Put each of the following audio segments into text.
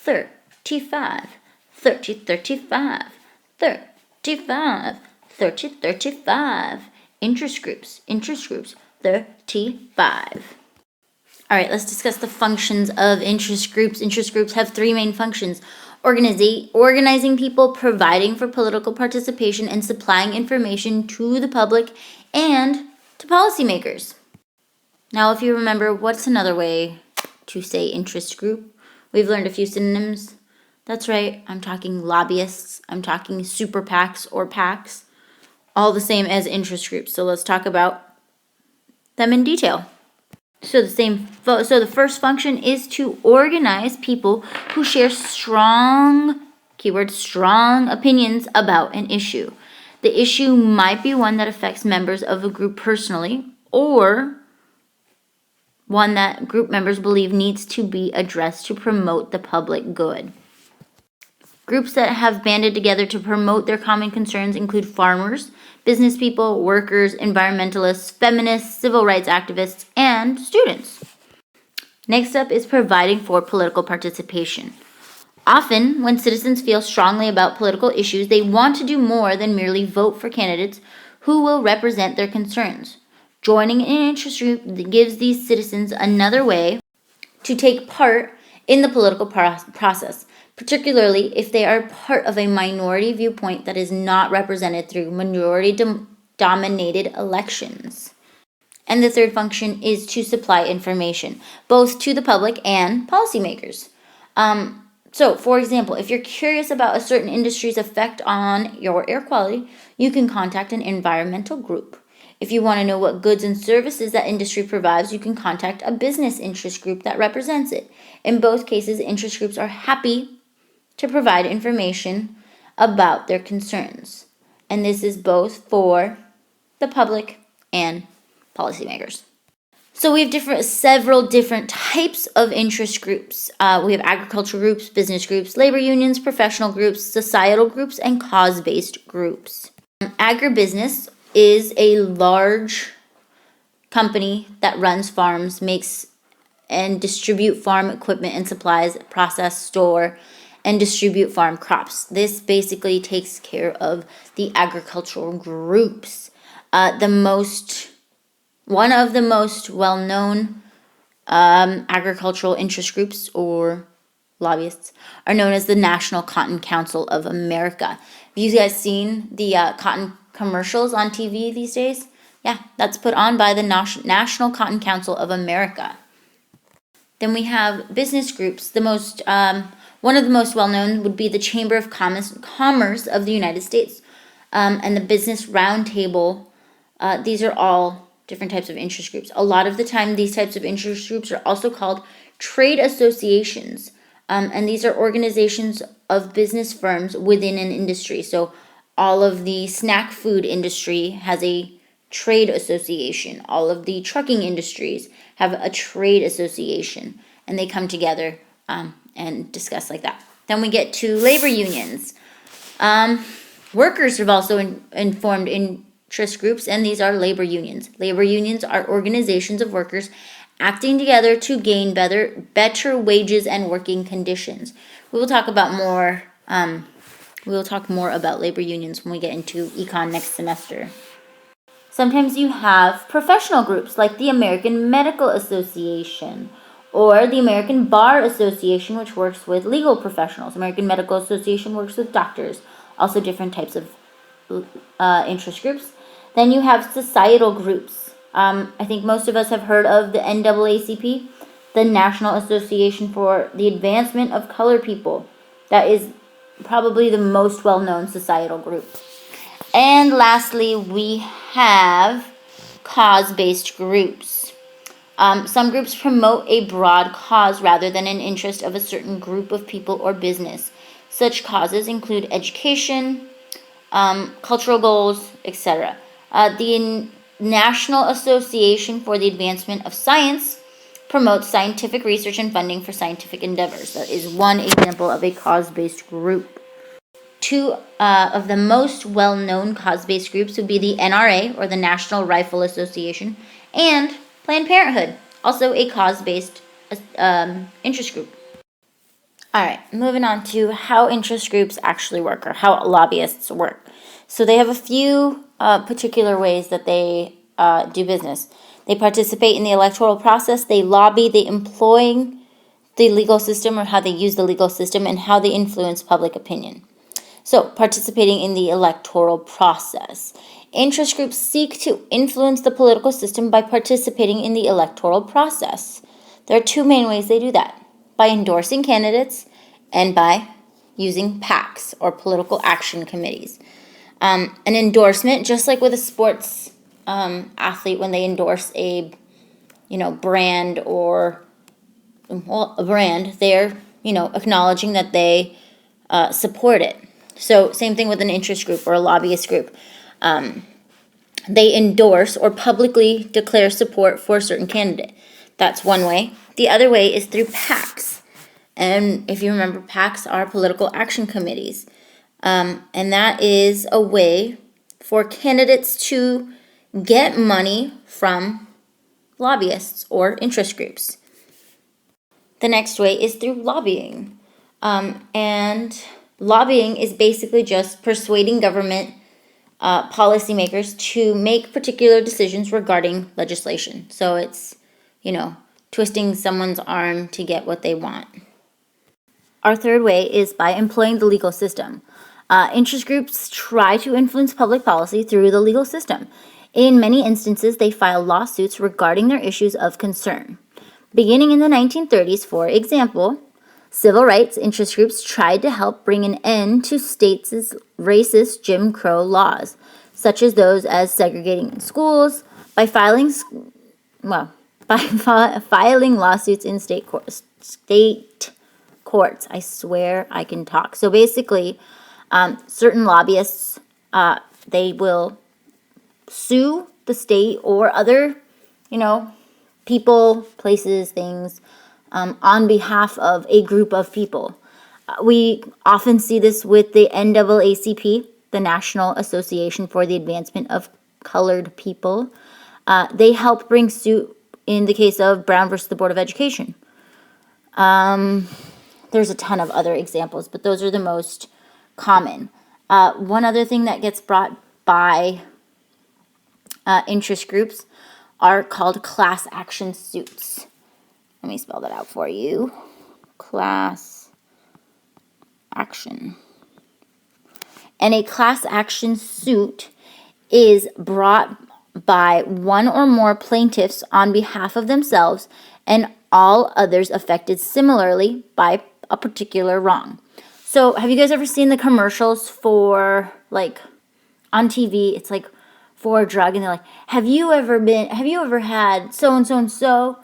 35, 30, 35, 35, 30, 35. Interest groups, 35. All right, let's discuss the functions of interest groups. Interest groups have three main functions: organizing people, providing for political participation, and supplying information to the public and to policymakers. Now, if you remember, what's another way to say interest group? We've learned a few synonyms. That's right, I'm talking lobbyists, I'm talking super PACs or PACs, all the same as interest groups. So let's talk about them in detail. So the first function is to organize people who share strong opinions about an issue. The issue might be one that affects members of a group personally, or one that group members believe needs to be addressed to promote the public good. Groups that have banded together to promote their common concerns include farmers, business people, workers, environmentalists, feminists, civil rights activists, and students. Next up is providing for political participation. Often, when citizens feel strongly about political issues, they want to do more than merely vote for candidates who will represent their concerns. Joining an interest group gives these citizens another way to take part in the political process, particularly if they are part of a minority viewpoint that is not represented through majority-dominated elections. And the third function is to supply information, both to the public and policymakers. So, for example, if you're curious about a certain industry's effect on your air quality, you can contact an environmental group. If you want to know what goods and services that industry provides, you can contact a business interest group that represents it. In both cases, interest groups are happy to provide information about their concerns. And this is both for the public and policymakers. So we have several different types of interest groups. We have agricultural groups, business groups, labor unions, professional groups, societal groups, and cause-based groups. Agribusiness is a large company that runs farms, makes and distribute farm equipment and supplies, process, store, and distribute farm crops. This basically takes care of the agricultural groups. One of the most well-known agricultural interest groups, or lobbyists, are known as the National Cotton Council of America. Have you guys seen the cotton commercials on TV these days? Yeah, that's put on by the National Cotton Council of America. Then we have business groups. One of the most well-known would be the Chamber of Commerce of the United States, and the Business Roundtable. These are all different types of interest groups. A lot of the time, these types of interest groups are also called trade associations, and these are organizations of business firms within an industry. So all of the snack food industry has a trade association. All of the trucking industries have a trade association, and they come together and discuss like that. Then we get to labor unions. Workers have also informed interest groups, and these are labor unions. Labor unions are organizations of workers acting together to gain better wages and working conditions. We will talk more about labor unions when we get into econ next semester. Sometimes you have professional groups like the American Medical Association or the American Bar Association, which works with legal professionals. American Medical Association works with doctors. Also different types of interest groups. Then you have societal groups. I think most of us have heard of the NAACP, the National Association for the Advancement of Colored People. That is probably the most well-known societal group. And lastly, we have cause-based groups. Some groups promote a broad cause rather than an interest of a certain group of people or business. Such causes include education, cultural goals, etc. The National Association for the Advancement of Science promotes scientific research and funding for scientific endeavors. That is one example of a cause-based group. Two of the most well-known cause-based groups would be the NRA, or the National Rifle Association, and Planned Parenthood, also a cause-based interest group. All right, moving on to how interest groups actually work, or how lobbyists work. So they have a few particular ways that they do business. They participate in the electoral process, they lobby, they employ the legal system, or how they use the legal system, and how they influence public opinion. So, participating in the electoral process. Interest groups seek to influence the political system by participating in the electoral process. There are two main ways they do that: by endorsing candidates and by using PACs, or political action committees. An endorsement, just like with a sports athlete, when they endorse a brand, or a brand, they're acknowledging that they support it. So same thing with an interest group or a lobbyist group. They endorse or publicly declare support for a certain candidate. That's one way. The other way is through PACs. And if you remember, PACs are political action committees. And that is a way for candidates to get money from lobbyists or interest groups. The next way is through lobbying. And lobbying is basically just persuading government policymakers to make particular decisions regarding legislation. So it's, twisting someone's arm to get what they want. Our third way is by employing the legal system. Interest groups try to influence public policy through the legal system. In many instances, they file lawsuits regarding their issues of concern. Beginning in the 1930s, for example, civil rights interest groups tried to help bring an end to states' racist Jim Crow laws, such as those as segregating in schools, by filing lawsuits in state courts. I swear I can talk. So basically, certain lobbyists, they will sue the state or other, people, places, things, on behalf of a group of people. We often see this with the NAACP, the National Association for the Advancement of Colored People. They help bring suit in the case of Brown versus the Board of Education. There's a ton of other examples, but those are the most common. One other thing that gets brought by interest groups are called class action suits. Let me spell that out for you. Class action. And a class action suit is brought by one or more plaintiffs on behalf of themselves and all others affected similarly by a particular wrong. So have you guys ever seen the commercials for, on TV, it's for a drug, and they're like, have you ever had so-and-so and so?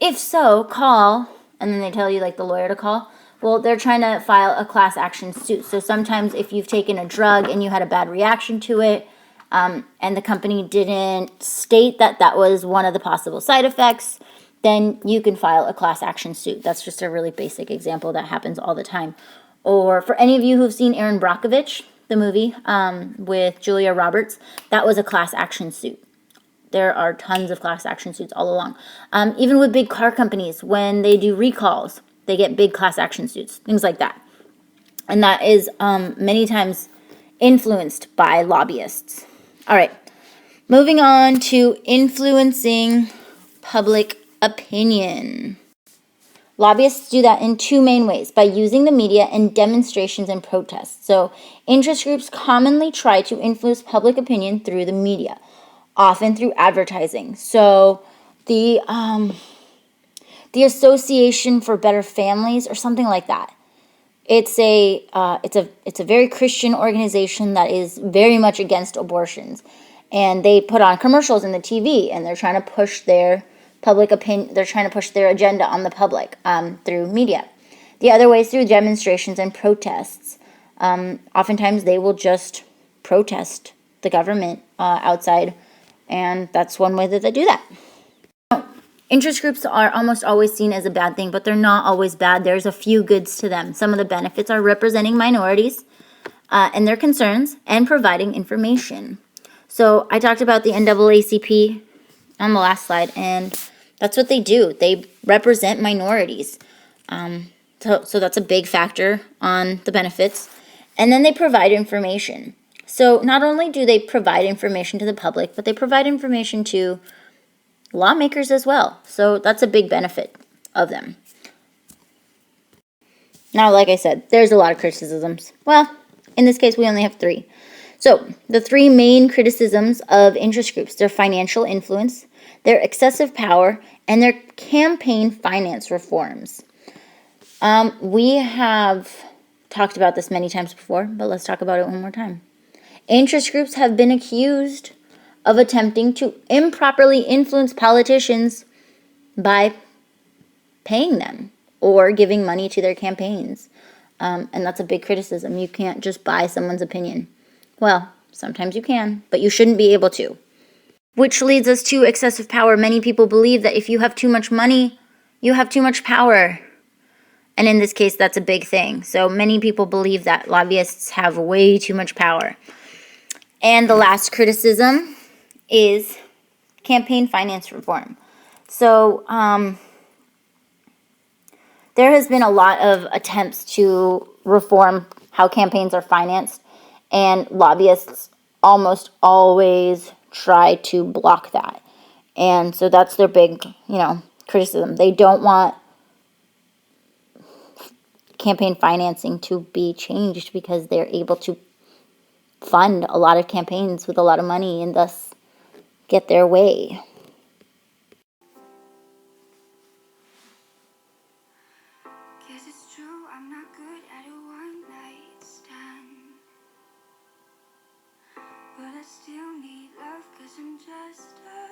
If so, call, and then they tell you, the lawyer to call. Well, they're trying to file a class action suit. So sometimes if you've taken a drug and you had a bad reaction to it, and the company didn't state that that was one of the possible side effects, then you can file a class action suit. That's just a really basic example that happens all the time. Or for any of you who've seen Erin Brockovich, the movie with Julia Roberts, that was a class action suit. There are tons of class action suits all along. Even with big car companies, when they do recalls, they get big class action suits, things like that. And that is many times influenced by lobbyists. All right, moving on to influencing public opinion. Lobbyists do that in two main ways: by using the media and demonstrations and protests. So interest groups commonly try to influence public opinion through the media, often through advertising. So the Association for Better Families, or something like that. It's a very Christian organization that is very much against abortions, and they put on commercials in the TV, and they're trying to push their public opinion. They're trying to push their agenda on the public through media. The other way is through demonstrations and protests. Oftentimes, they will just protest the government outside, and that's one way that they do that. Interest groups are almost always seen as a bad thing, but they're not always bad. There's a few goods to them. Some of the benefits are representing minorities and their concerns and providing information. So I talked about the NAACP on the last slide, and that's what they do. They represent minorities. So that's a big factor on the benefits. And then they provide information. So not only do they provide information to the public, but they provide information to lawmakers as well. So that's a big benefit of them. Now, like I said, there's a lot of criticisms. Well, in this case, we only have 3. So the 3 main criticisms of interest groups: their financial influence, their excessive power, and their campaign finance reforms. We have talked about this many times before, but let's talk about it one more time. Interest groups have been accused of attempting to improperly influence politicians by paying them or giving money to their campaigns. And that's a big criticism. You can't just buy someone's opinion. Well, sometimes you can, but you shouldn't be able to. Which leads us to excessive power. Many people believe that if you have too much money, you have too much power. And in this case, that's a big thing. So many people believe that lobbyists have way too much power. And the last criticism is campaign finance reform. So there has been a lot of attempts to reform how campaigns are financed, and lobbyists almost always try to block that. And so that's their big, criticism. They don't want campaign financing to be changed because they're able to fund a lot of campaigns with a lot of money and thus get their way. Guess it's true, I'm not good at a one-night stand, but I still need love 'cause I'm just a